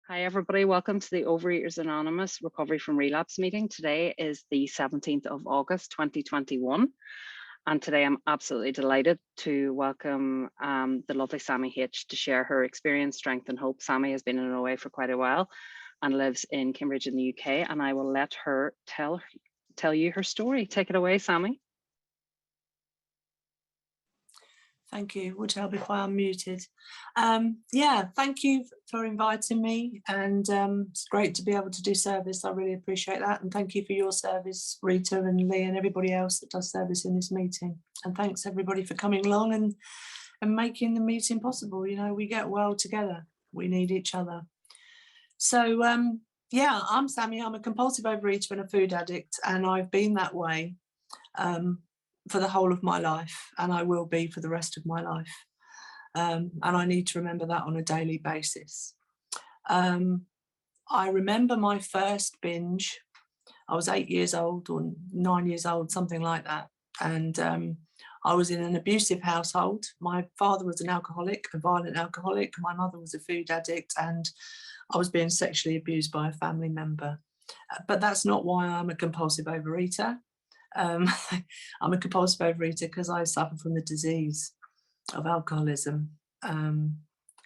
Hi, everybody. Welcome to the Overeaters Anonymous Recovery from Relapse meeting. Today is the 17th of August, 2021. And today I'm absolutely delighted to welcome the lovely Sammy H to share her experience, strength and hope. Sammy has been in OA for quite a while and lives in Cambridge in the UK. And I will let her tell you her story. Take it away, Sammy. Thank you. Would help if I unmuted. Yeah, thank you for inviting me, and it's great to be able to do service. I really appreciate that, and thank you for your service, Rita and Lee and everybody else that does service in this meeting. And thanks everybody for coming along and making the meeting possible. You know, we get well together. We need each other. So yeah, I'm Sammy. I'm a compulsive overeater and a food addict, and I've been that way for the whole of my life, and I will be for the rest of my life. And I need to remember that on a daily basis. I remember my first binge. I was 8 years old or 9 years old, something like that. And I was in an abusive household. My father was an alcoholic, a violent alcoholic. My mother was a food addict, and I was being sexually abused by a family member. But that's not why I'm a compulsive overeater. I'm a compulsive overeater because I suffer from the disease of alcoholism. And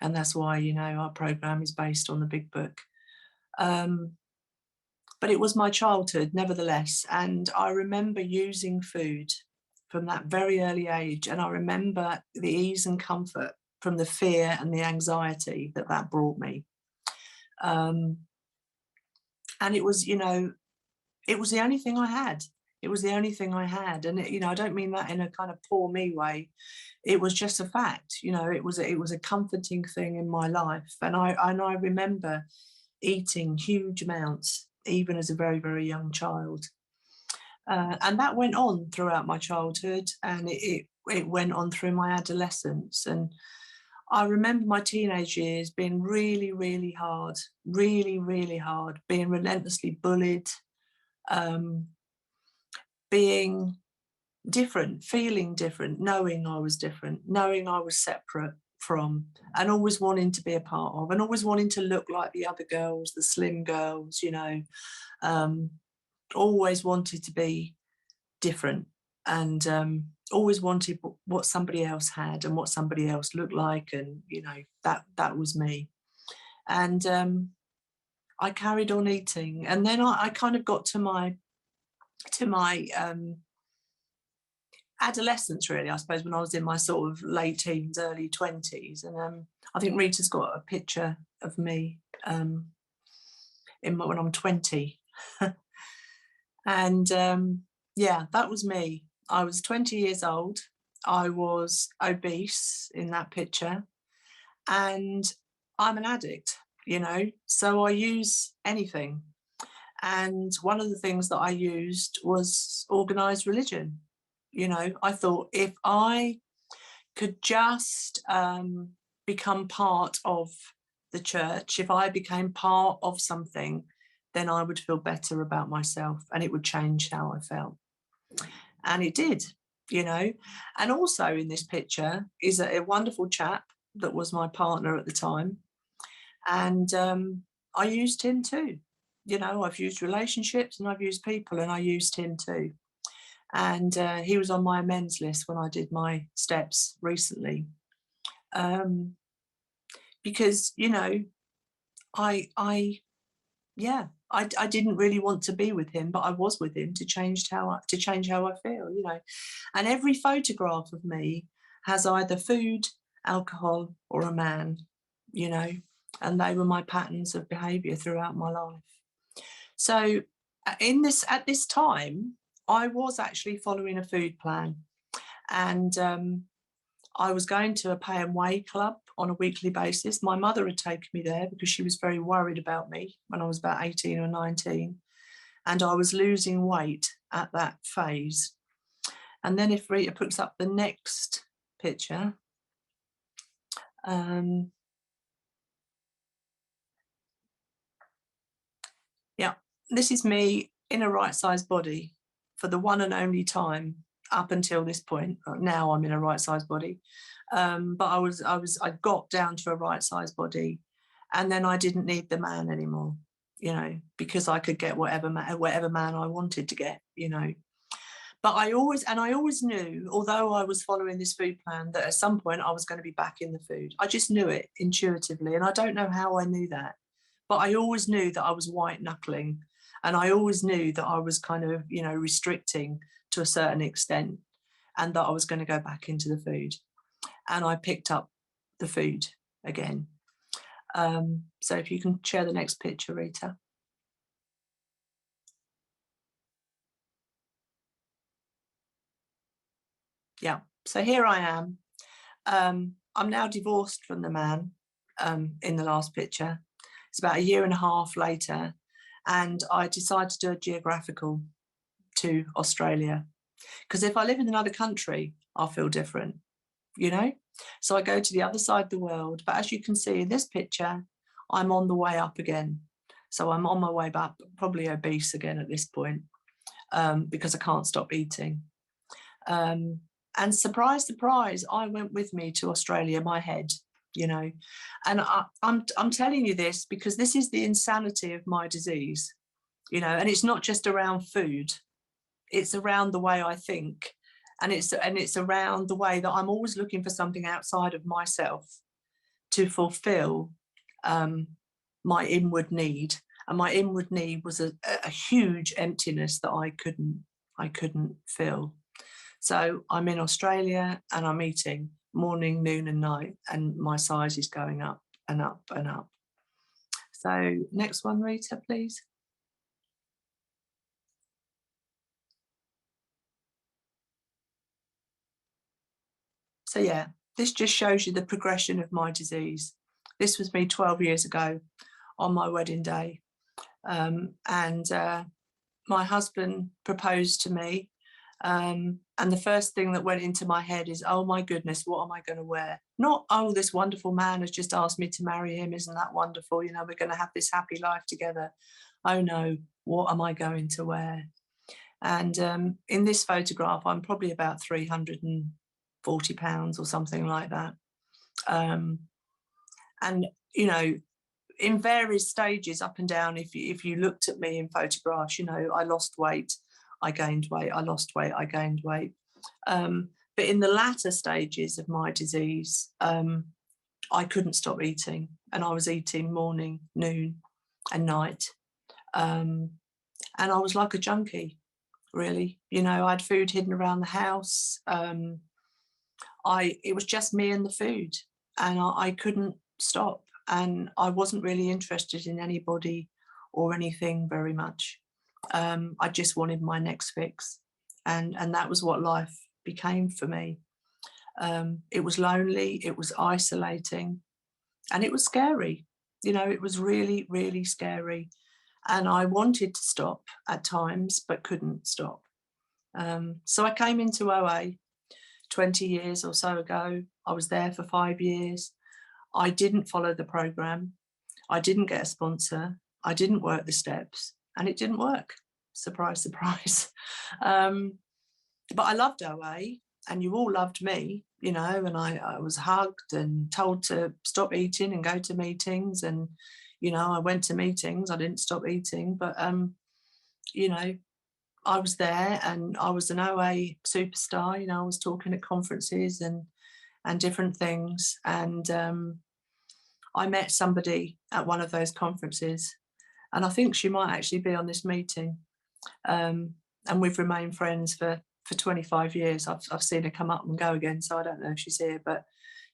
that's why, you know, our program is based on the big book. But it was my childhood, nevertheless. And I remember using food from that very early age. And I remember the ease and comfort from the fear and the anxiety that brought me. And it was, you know, it was the only thing I had. It was the only thing I had. And, you know, I don't mean that in a kind of poor me way. It was just a fact, you know, it was a comforting thing in my life. And I remember eating huge amounts, even as a very, very young child. And that went on throughout my childhood, and it went on through my adolescence. And I remember my teenage years being really, really hard, really, really hard, being relentlessly bullied, being different, feeling different, knowing I was different, knowing I was separate from, and always wanting to be a part of, and always wanting to look like the other girls, the slim girls, you know, always wanted to be different, and always wanted what somebody else had and what somebody else looked like, and, you know, that was me. And I carried on eating, and then I kind of got to my adolescence, really, I suppose, when I was in my sort of late teens, early 20s. And I think Rita's got a picture of me when I'm 20. And yeah, that was me. I was 20 years old. I was obese in that picture, and I'm an addict, you know, so I use anything. And one of the things that I used was organized religion. You know, I thought if I could just become part of the church, if I became part of something, then I would feel better about myself, and it would change how I felt. And it did, you know. And also in this picture is a wonderful chap that was my partner at the time. And I used him too. You know, I've used relationships and I've used people, and I used him too. And he was on my amends list when I did my steps recently. Because, you know, I didn't really want to be with him, but I was with him to change how I feel, you know. And every photograph of me has either food, alcohol, or a man, you know, and they were my patterns of behaviour throughout my life. So at this time, I was actually following a food plan, and I was going to a pay and weigh club on a weekly basis. My mother had taken me there because she was very worried about me when I was about 18 or 19, and I was losing weight at that phase. And then if Rita puts up the next picture, yeah, this is me in a right-sized body for the one and only time up until this point. Now I'm in a right-sized body, but I got down to a right-sized body, And then I didn't need the man anymore, you know, because I could get whatever man I wanted to get, you know. But I always knew, although I was following this food plan, that at some point I was going to be back in the food. I just knew it intuitively. And I don't know how I knew that, but I always knew that I was white knuckling. And I always knew that I was kind of, you know, restricting to a certain extent, and that I was going to go back into the food. And I picked up the food again. So if you can share the next picture, Rita. Yeah, so here I am. I'm now divorced from the man in the last picture. It's about a year and a half later, and I decided to do a geographical to Australia, because if I live in another country, I'll feel different, you know? So I go to the other side of the world, but as you can see in this picture, I'm on the way up again. So I'm on my way back, probably obese again at this point, because I can't stop eating. And surprise, surprise, I went with me to Australia, my head, you know. And I'm telling you this because this is the insanity of my disease, you know, and it's not just around food. It's around the way I think. And it's around the way that I'm always looking for something outside of myself to fulfill my inward need. And my inward need was a huge emptiness that I couldn't fill. So I'm in Australia and I'm eating morning, noon and night, and my size is going up and up and up. So next one, Rita, please. So yeah, this just shows you the progression of my disease. This was me 12 years ago on my wedding day. My husband proposed to me. And the first thing that went into my head is, oh my goodness, what am I going to wear? Not, oh, this wonderful man has just asked me to marry him. Isn't that wonderful? You know, we're going to have this happy life together. Oh no, what am I going to wear? And in this photograph, I'm probably about 340 pounds or something like that. And, you know, in various stages up and down, if you looked at me in photographs, you know, I lost weight, I gained weight, I lost weight, I gained weight. But in the latter stages of my disease, I couldn't stop eating, and I was eating morning, noon and night. And I was like a junkie, really. You know, I had food hidden around the house. It was just me and the food, and I couldn't stop. And I wasn't really interested in anybody or anything very much. I just wanted my next fix. And that was what life became for me. It was lonely, it was isolating, and it was scary. You know, it was really, really scary. And I wanted to stop at times, but couldn't stop. So I came into OA 20 years or so ago. I was there for 5 years. I didn't follow the program. I didn't get a sponsor. I didn't work the steps, and it didn't work. Surprise, surprise. But I loved OA, and you all loved me, you know, and I was hugged and told to stop eating and go to meetings. And, you know, I went to meetings. I didn't stop eating, but, you know, I was there and I was an OA superstar. You know, I was talking at conferences and different things. And I met somebody at one of those conferences, and I think she might actually be on this meeting. And we've remained friends for 25 years. I've seen her come up and go again, so I don't know if she's here, but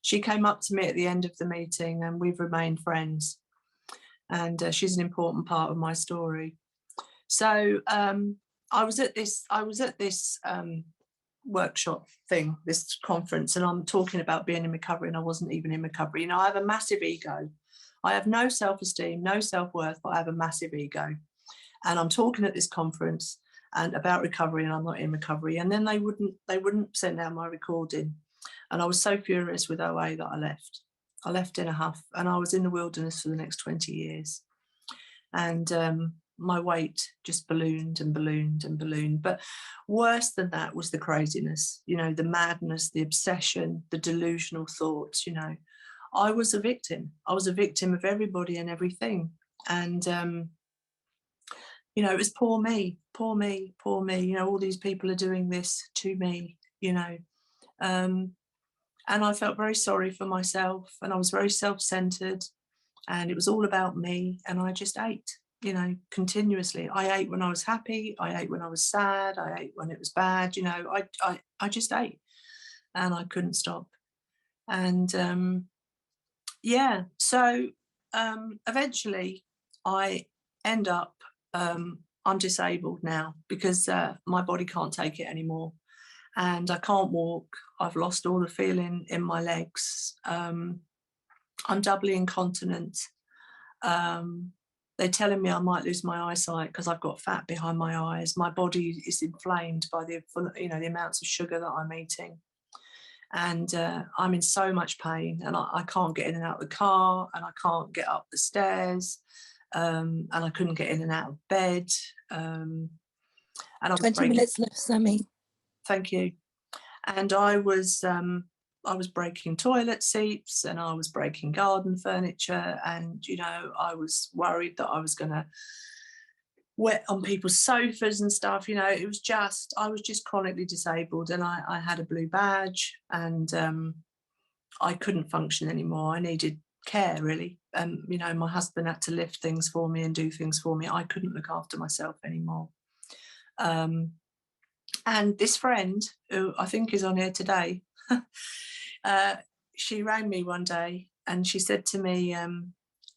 she came up to me at the end of the meeting and we've remained friends. And she's an important part of my story. So I was at this workshop thing, this conference, and I'm talking about being in recovery, and I wasn't even in recovery. You know, I have a massive ego. I have no self-esteem, no self-worth, but I have a massive ego. And I'm talking at this conference and about recovery, and I'm not in recovery. And then they wouldn't send out my recording. And I was so furious with OA that I left. I left in a huff, and I was in the wilderness for the next 20 years. And my weight just ballooned and ballooned and ballooned. But worse than that was the craziness, you know, the madness, the obsession, the delusional thoughts. You know, I was a victim. I was a victim of everybody and everything. And, you know, it was poor me, poor me, poor me. You know, all these people are doing this to me, you know. And I felt very sorry for myself, and I was very self-centered, and it was all about me. And I just ate, you know, continuously. I ate when I was happy. I ate when I was sad. I ate when it was bad. You know, I just ate, and I couldn't stop. And yeah, so eventually I end up, I'm disabled now because my body can't take it anymore, and I can't walk. I've lost all the feeling in my legs. I'm doubly incontinent. They're telling me I might lose my eyesight because I've got fat behind my eyes. My body is inflamed by the, you know, the amounts of sugar that I'm eating. And I'm in so much pain, and I can't get in and out of the car, and I can't get up the stairs, and I couldn't get in and out of bed. And I was 20 minutes left, Sammy. Thank you. And I was breaking toilet seats, and I was breaking garden furniture, and you know, I was worried that I was going to wet on people's sofas and stuff. You know, it was just, I was just chronically disabled, and I had a blue badge, and I couldn't function anymore. I needed care, really. You know, my husband had to lift things for me and do things for me. I couldn't look after myself anymore. And this friend, who I think is on here today, she rang me one day and she said to me,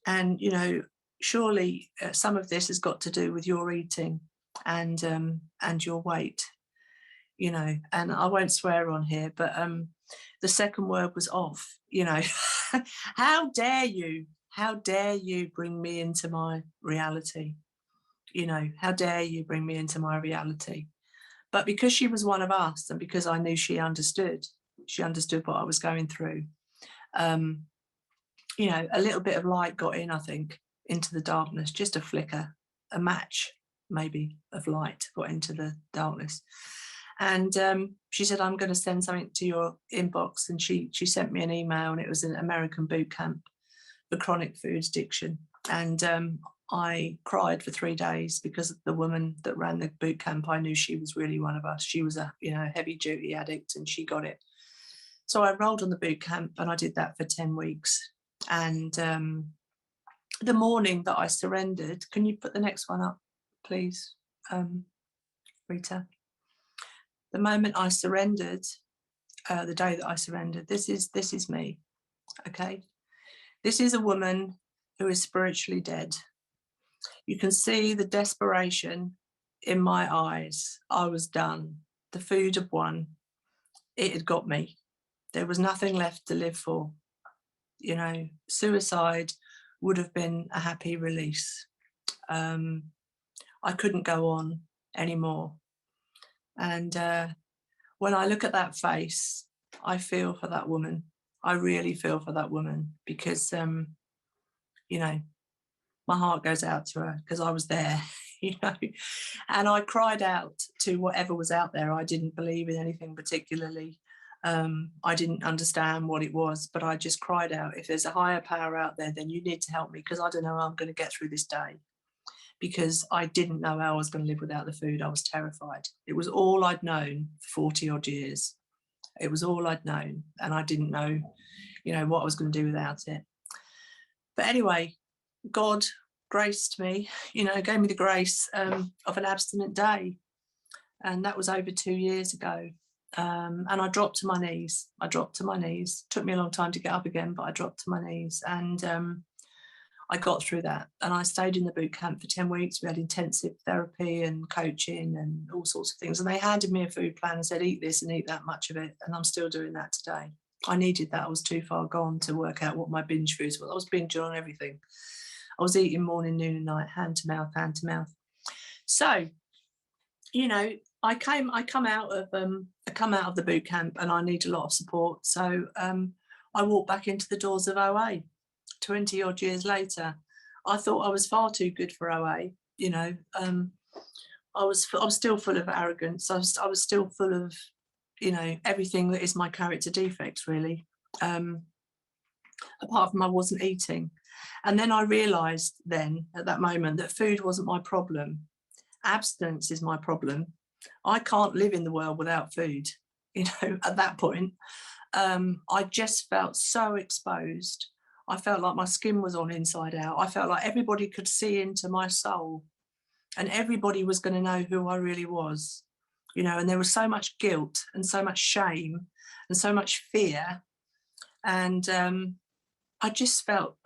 and you know, surely some of this has got to do with your eating and your weight, you know. And I won't swear on here, but the second word was off, you know. How dare you bring me into my reality, you know, how dare you bring me into my reality. But because she was one of us, and because I knew she understood what I was going through, you know, a little bit of light got in, I think, into the darkness, just a flicker, a match maybe of light got into the darkness. And she said, I'm going to send something to your inbox. And she sent me an email, and it was an American boot camp for chronic food addiction. And I cried for 3 days because the woman that ran the boot camp, I knew she was really one of us. She was a, you know, heavy duty addict, and she got it. So I enrolled on the boot camp, and I did that for 10 weeks. And the morning that I surrendered, can you put the next one up, please, Rita? The moment I surrendered, the day that I surrendered, this is me, okay? This is a woman who is spiritually dead. You can see the desperation in my eyes. I was done. The food had won. It had got me. There was nothing left to live for. You know, suicide would have been a happy release. I couldn't go on anymore. And when I look at that face, I feel for that woman. I really feel for that woman because, you know, my heart goes out to her because I was there, you know, and I cried out to whatever was out there. I didn't believe in anything particularly. I didn't understand what it was, but I just cried out, if there's a higher power out there, then you need to help me, because I don't know how I'm going to get through this day, because I didn't know how I was going to live without the food. I was terrified. It was all I'd known for 40 odd years. It was all I'd known, and I didn't know, you know, what I was going to do without it. But anyway, God graced me, you know, gave me the grace of an abstinent day. And that was over 2 years ago. And I dropped to my knees. Took me a long time to get up again, but I dropped to my knees. And I got through that. And I stayed in the boot camp for 10 weeks. We had intensive therapy and coaching and all sorts of things. And they handed me a food plan and said, eat this and eat that much of it. And I'm still doing that today. I needed that. I was too far gone to work out what my binge foods were. I was binging on everything. I was eating morning, noon and night, hand to mouth, hand to mouth. So, you know, I come out of the boot camp, and I need a lot of support. So I walked back into the doors of OA 20 odd years later. I thought I was far too good for OA. You know, I was still full of arrogance. I was still full of, you know, everything that is my character defects, really. apart from I wasn't eating. And then I realized then at that moment that food wasn't my problem. Abstinence is my problem. I can't live in the world without food. At that point, I just felt so exposed. I felt like my skin was on inside out. I felt like everybody could see into my soul, and everybody was going to know who I really was, and there was so much guilt and so much shame and so much fear. And I just felt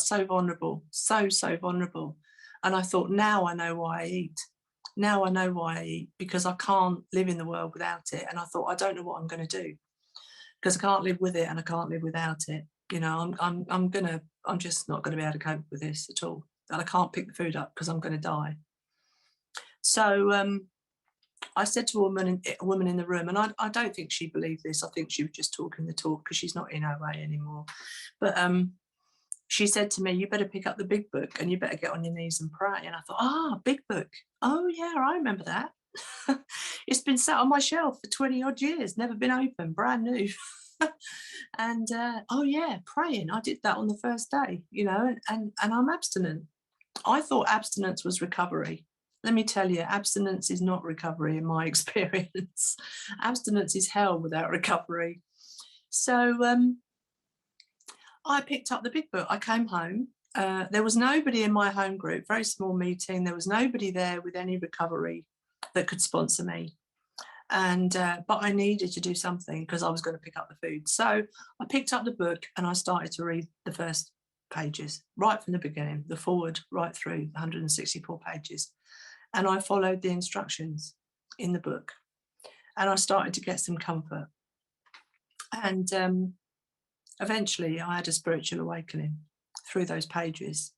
so vulnerable, so vulnerable. And I thought, now I know why I eat. Now I know why I eat, because I can't live in the world without it. And I thought, I don't know what I'm going to do, because I can't live with it and I can't live without it. I'm just not going to be able to cope with this at all. And I can't pick the food up because I'm going to die. So I said to a woman in the room, and I don't think she believed this. I think she was just talking the talk, because she's not in OA anymore. But she said to me, you better pick up the big book and you better get on your knees and pray. And I thought, big book. Oh, yeah, I remember that. It's been sat on my shelf for 20 odd years, never been opened, brand new. And yeah, praying. I did that on the first day, and I'm abstinent. I thought abstinence was recovery. Let me tell you, abstinence is not recovery in my experience. Abstinence is hell without recovery. So I picked up the big book. I came home. There was nobody in my home group, very small meeting. There was nobody there with any recovery that could sponsor me. And but I needed to do something, because I was going to pick up the food. So I picked up the book and I started to read the first pages right from the beginning, the forward right through 164 pages. And I followed the instructions in the book, and I started to get some comfort. And eventually I had a spiritual awakening through those pages.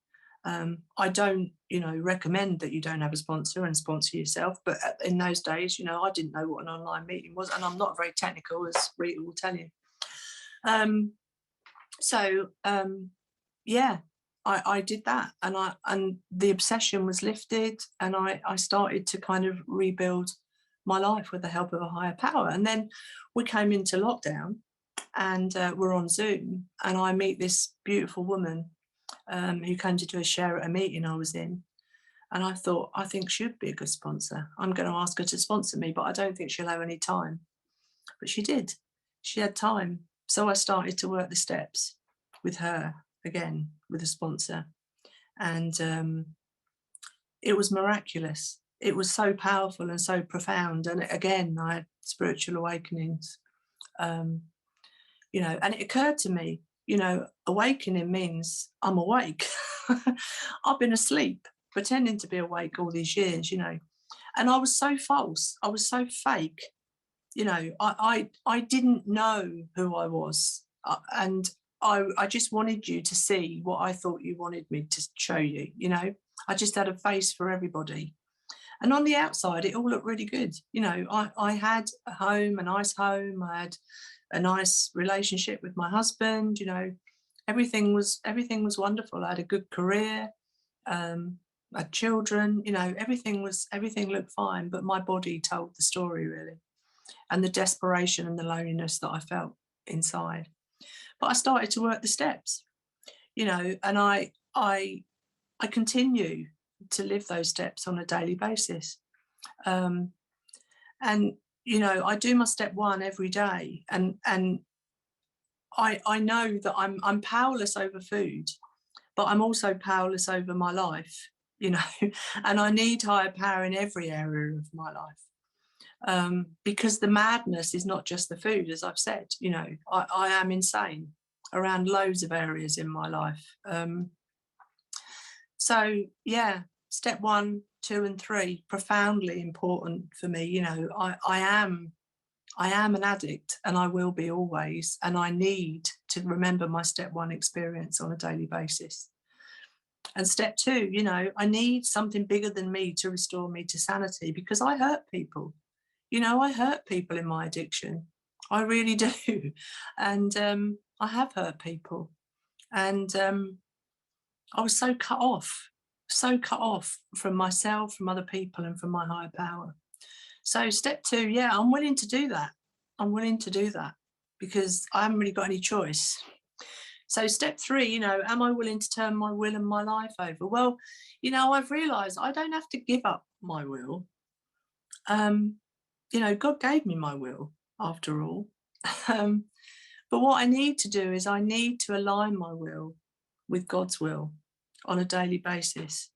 I don't, recommend that you don't have a sponsor and sponsor yourself. But in those days, I didn't know what an online meeting was, and I'm not very technical, as Rita will tell you. I did that, and the obsession was lifted, and I started to kind of rebuild my life with the help of a higher power. And then we came into lockdown, and we're on Zoom, and I meet this beautiful woman who came to do a share at a meeting I was in. And I thought, I think she'd be a good sponsor. I'm going to ask her to sponsor me, but I don't think she'll have any time. But she did. She had time. So I started to work the steps with her again, with a sponsor. And it was miraculous. It was so powerful and so profound. And again, I had spiritual awakenings, and it occurred to me, awakening means I'm awake. I've been asleep, pretending to be awake all these years, and I was so false. I was so fake. I didn't know who I was. And I just wanted you to see what I thought you wanted me to show you, I just had a face for everybody. And on the outside, it all looked really good. I had a home, a nice home. I had a nice relationship with my husband. Everything was wonderful. I had a good career. I had children. Everything looked fine. But my body told the story, really, and the desperation and the loneliness that I felt inside. But I started to work the steps, and I continue to live those steps on a daily basis. And I do my step one every day, and I know that I'm powerless over food, but I'm also powerless over my life, and I need higher power in every area of my life, because the madness is not just the food, as I've said. I am insane around loads of areas in my life. So yeah, step 1, 2, and 3, profoundly important for me. I am an addict, and I will be always, and I need to remember my step 1 experience on a daily basis. And step 2, I need something bigger than me to restore me to sanity, because I hurt people. I hurt people in my addiction. I really do. And I have hurt people. And I was so cut off from myself, from other people, and from my higher power. So step 2, yeah, I'm willing to do that. I'm willing to do that, because I haven't really got any choice. So step 3, you know, am I willing to turn my will and my life over? Well, you know, I've realized I don't have to give up my will. You know, God gave me my will after all. um, but what I need to do is I need to align my will with God's will on a daily basis.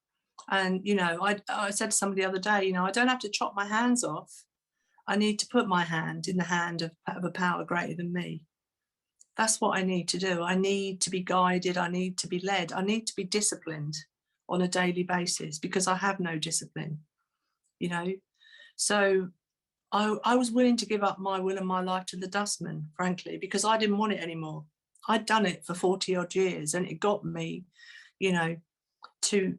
And, you know, I said to somebody the other day, you know, I don't have to chop my hands off. I need to put my hand in the hand of a power greater than me. That's what I need to do. I need to be guided. I need to be led. I need to be disciplined on a daily basis because I have no discipline, you know. So I was willing to give up my will and my life to the dustman, frankly, because I didn't want it anymore. I'd done it for 40 odd years and it got me, you know, to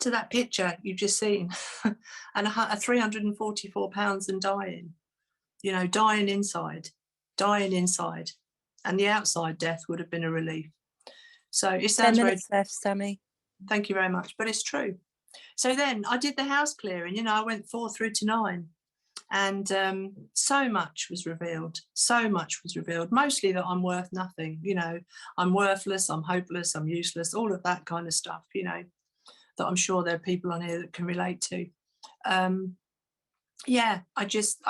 that picture you've just seen and a 344 pounds and dying, you know, dying inside. And the outside death would have been a relief. So it 10 sounds very, minutes left, Sammy. thank you very much, but it's true. So then I did the house clearing, you know, I went 4 through to 9. And so much was revealed, mostly that I'm worth nothing, you know, I'm worthless, I'm hopeless, I'm useless, all of that kind of stuff, you know, that I'm sure there are people on here that can relate to. Yeah, I just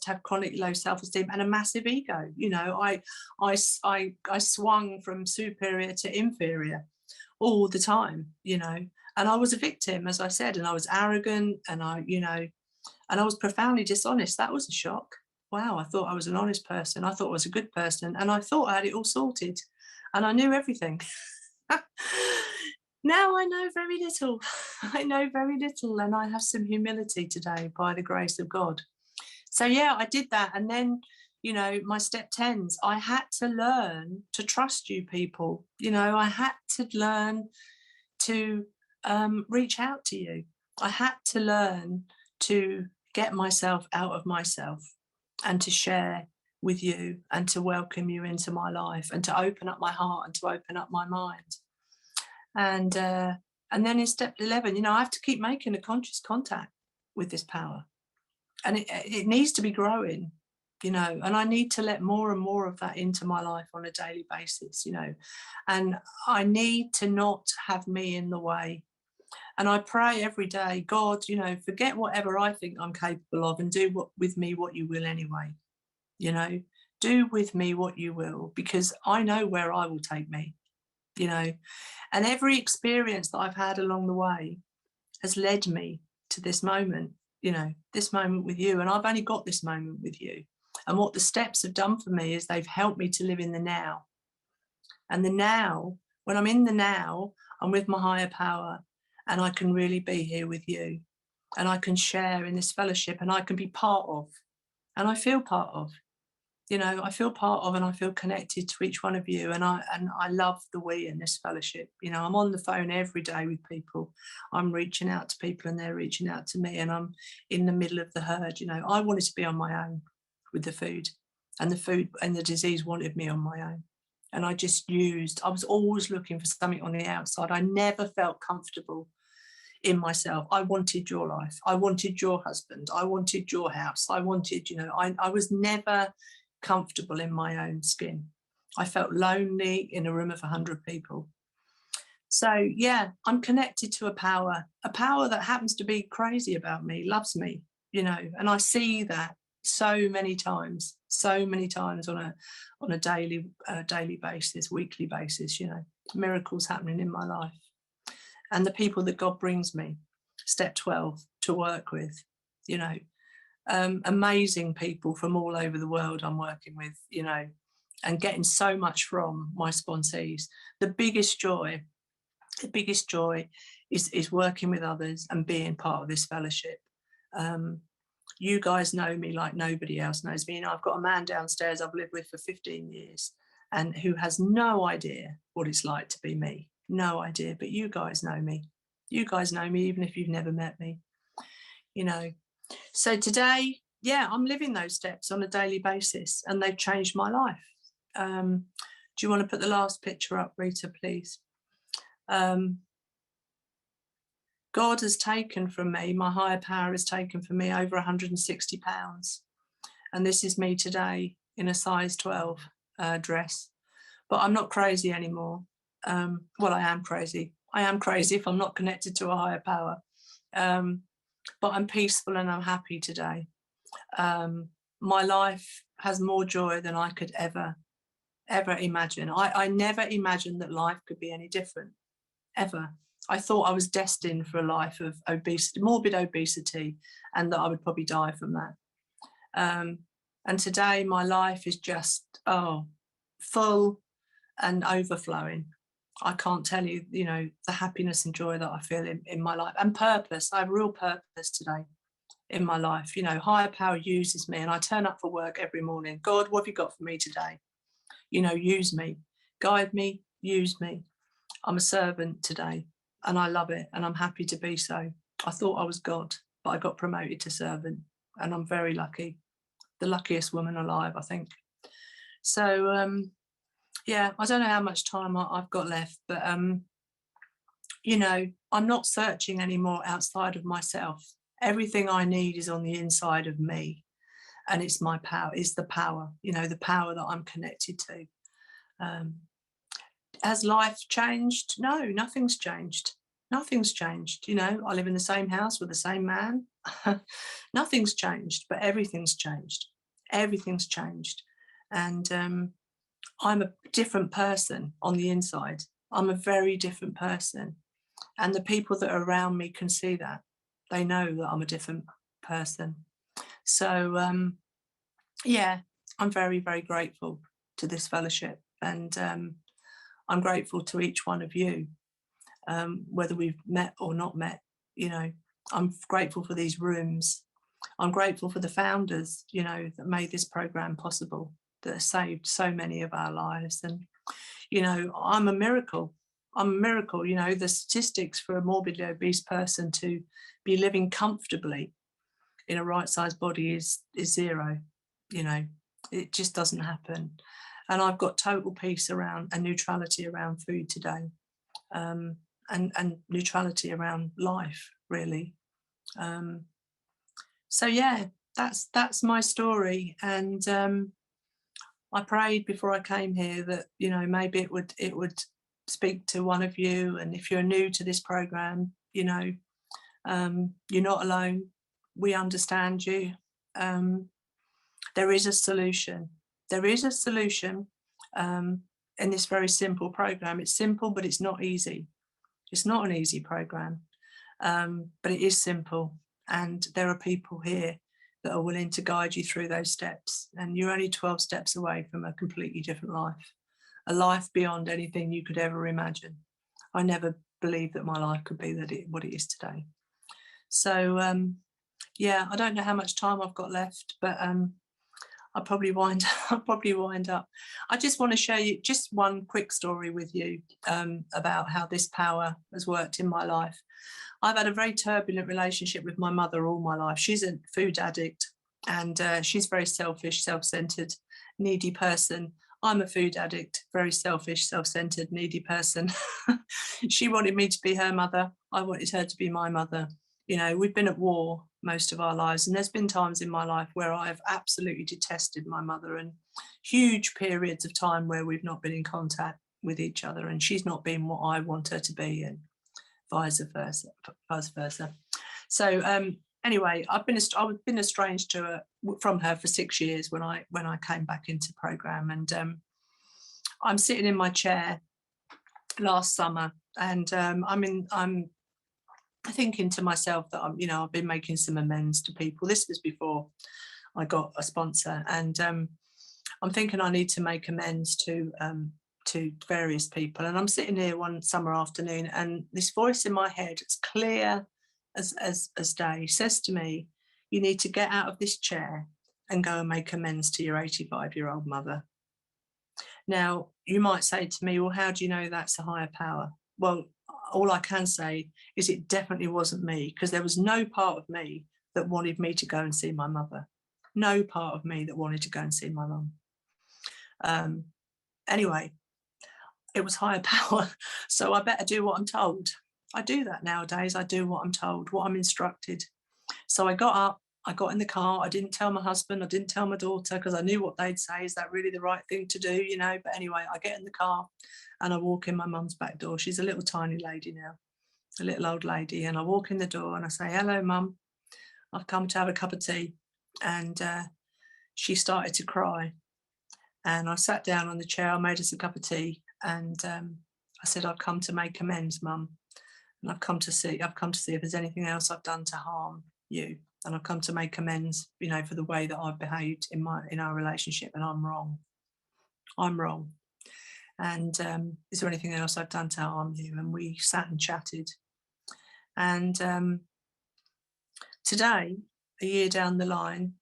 have chronic low self-esteem and a massive ego, you know. I swung from superior to inferior all the time, you know, and I was a victim, as I said, and I was arrogant, and I was profoundly dishonest. That was a shock. Wow, I thought I was an honest person. I thought I was a good person. And I thought I had it all sorted. And I knew everything. Now I know very little. I know very little. And I have some humility today by the grace of God. So, yeah, I did that. And then, you know, my step 10s, I had to learn to trust you people. You know, I had to learn to reach out to you. I had to learn to get myself out of myself and to share with you and to welcome you into my life and to open up my heart and to open up my mind. And then in step 11, you know, I have to keep making a conscious contact with this power, and it needs to be growing, you know, and I need to let more and more of that into my life on a daily basis, you know, and I need to not have me in the way. And I pray every day, God, you know, forget whatever I think I'm capable of and do with me what you will anyway. You know, do with me what you will, because I know where I will take me, you know. And every experience that I've had along the way has led me to this moment, you know, this moment with you. And I've only got this moment with you. And what the steps have done for me is they've helped me to live in the now. And the now, when I'm in the now, I'm with my higher power. And I can really be here with you, and I can share in this fellowship, and I can be part of, and I feel part of, you know, I feel part of, and I feel connected to each one of you. And I love the we in this fellowship. You know, I'm on the phone every day with people. I'm reaching out to people and they're reaching out to me, and I'm in the middle of the herd. You know, I wanted to be on my own with the food and the disease wanted me on my own. And I was always looking for something on the outside. I never felt comfortable in myself. I wanted your life. I wanted your husband. I wanted your house. I wanted, you know, I was never comfortable in my own skin. I felt lonely in a room of 100 people. So, yeah, I'm connected to a power that happens to be crazy about me, loves me, you know, and I see that so many times on a daily basis, weekly basis, you know, miracles happening in my life. And the people that God brings me, step 12, to work with, you know, amazing people from all over the world I'm working with, you know, and getting so much from my sponsees. The biggest joy is working with others and being part of this fellowship. You guys know me like nobody else knows me. You know, I've got a man downstairs I've lived with for 15 years and who has no idea what it's like to be me. No idea, but you guys know me. You guys know me even if you've never met me, you know. So today, yeah, I'm living those steps on a daily basis and they've changed my life. Do you want to put the last picture up, Rita, please? God has taken from me, my higher power has taken from me over 160 pounds. And this is me today in a size 12 dress but I'm not crazy anymore. Well, I am crazy. I am crazy if I'm not connected to a higher power. But I'm peaceful and I'm happy today. My life has more joy than I could ever imagine. I never imagined that life could be any different, ever. I thought I was destined for a life of obesity, morbid obesity, and that I would probably die from that. And today my life is just, full and overflowing. I can't tell you, the happiness and joy that I feel in my life, and purpose. I have real purpose today in my life. Higher power uses me, and I turn up for work every morning. God, what have you got for me today? Use me, guide me, use me. I'm a servant today, and I love it, and I'm happy to be so. I thought I was God, but I got promoted to servant, and I'm very lucky. The luckiest woman alive, I think. So, yeah, I don't know how much time I've got left, but, I'm not searching anymore outside of myself. Everything I need is on the inside of me, and it's my power. It's the power, the power that I'm connected to. Has life changed? No, nothing's changed. Nothing's changed. I live in the same house with the same man. Nothing's changed, but everything's changed. Everything's changed. And I'm a different person on the inside. I'm a very different person. And the people that are around me can see that. They know that I'm a different person. So, yeah, I'm very, very grateful to this fellowship. And I'm grateful to each one of you, whether we've met or not met. I'm grateful for these rooms. I'm grateful for the founders, that made this program possible, that have saved so many of our lives. And, I'm a miracle. I'm a miracle. The statistics for a morbidly obese person to be living comfortably in a right-sized body is zero. It just doesn't happen. And I've got total peace around and neutrality around food today, and neutrality around life, really. So yeah, that's my story. And I prayed before I came here that maybe it would speak to one of you. And if you're new to this program, you're not alone. We understand you. There is a solution. There is a solution in this very simple program. It's simple, but it's not easy. It's not an easy program, but it is simple. And there are people here that are willing to guide you through those steps. And you're only 12 steps away from a completely different life, a life beyond anything you could ever imagine. I never believed that my life could be what it is today. So, yeah, I don't know how much time I've got left, but I'll probably wind up. I just want to share you just one quick story with you about how this power has worked in my life. I've had a very turbulent relationship with my mother all my life. She's a food addict, and she's very selfish, self-centered, needy person. I'm a food addict, very selfish, self-centered, needy person. She wanted me to be her mother. I wanted her to be my mother. We've been at war most of our lives, and there's been times in my life where I've absolutely detested my mother, and huge periods of time where we've not been in contact with each other, and she's not been what I want her to be, and vice versa. So anyway, I've been estranged from her for 6 years when I came back into program, and I'm sitting in my chair last summer, and I'm thinking to myself that I've been making some amends to people. This was before I got a sponsor, and I'm thinking I need to make amends to various people. And I'm sitting here one summer afternoon, and this voice in my head, it's clear as day, says to me, you need to get out of this chair and go and make amends to your 85-year-old mother. Now, you might say to me, well, how do you know that's a higher power? Well, all I can say is it definitely wasn't me, because there was no part of me that wanted me to go and see my mother. No part of me that wanted to go and see my mum. Anyway, it was higher power, so I better do what I'm told. I do that nowadays. I do what I'm told, what I'm instructed. So I got up, I got in the car. I didn't tell my husband. I didn't tell my daughter because I knew what they'd say. Is that really the right thing to do? You know, but anyway, I get in the car and I walk in my mum's back door. She's a little tiny lady now, a little old lady. And I walk in the door and I say, hello, Mum. I've come to have a cup of tea. And she started to cry. And I sat down on the chair. I made us a cup of tea. And I said, I've come to make amends, Mum. And I've come to see if there's anything else I've done to harm you. And I've come to make amends, you know, for the way that I've behaved in our relationship, and I'm wrong. I'm wrong. And is there anything else I've done to harm you? And we sat and chatted. And today, a year down the line,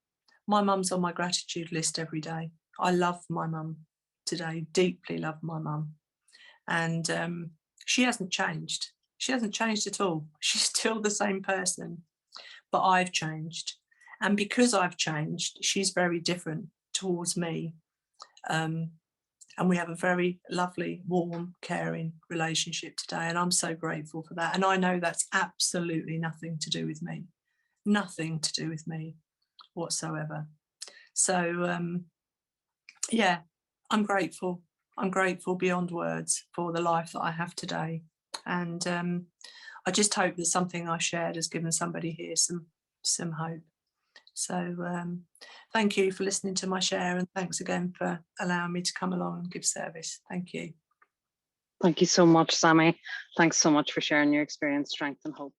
my mum's on my gratitude list every day. I love my mum today, deeply love my mum. And she hasn't changed. She hasn't changed at all. She's still the same person. But I've changed. And because I've changed, she's very different towards me. And we have a very lovely, warm, caring relationship today. And I'm so grateful for that. And I know that's absolutely nothing to do with me. Nothing to do with me whatsoever. So, yeah, I'm grateful. I'm grateful beyond words for the life that I have today. And I just hope that something I shared has given somebody here some hope. So thank you for listening to my share, and thanks again for allowing me to come along and give service. Thank you. Thank you so much, Sammy. Thanks so much for sharing your experience, strength and hope.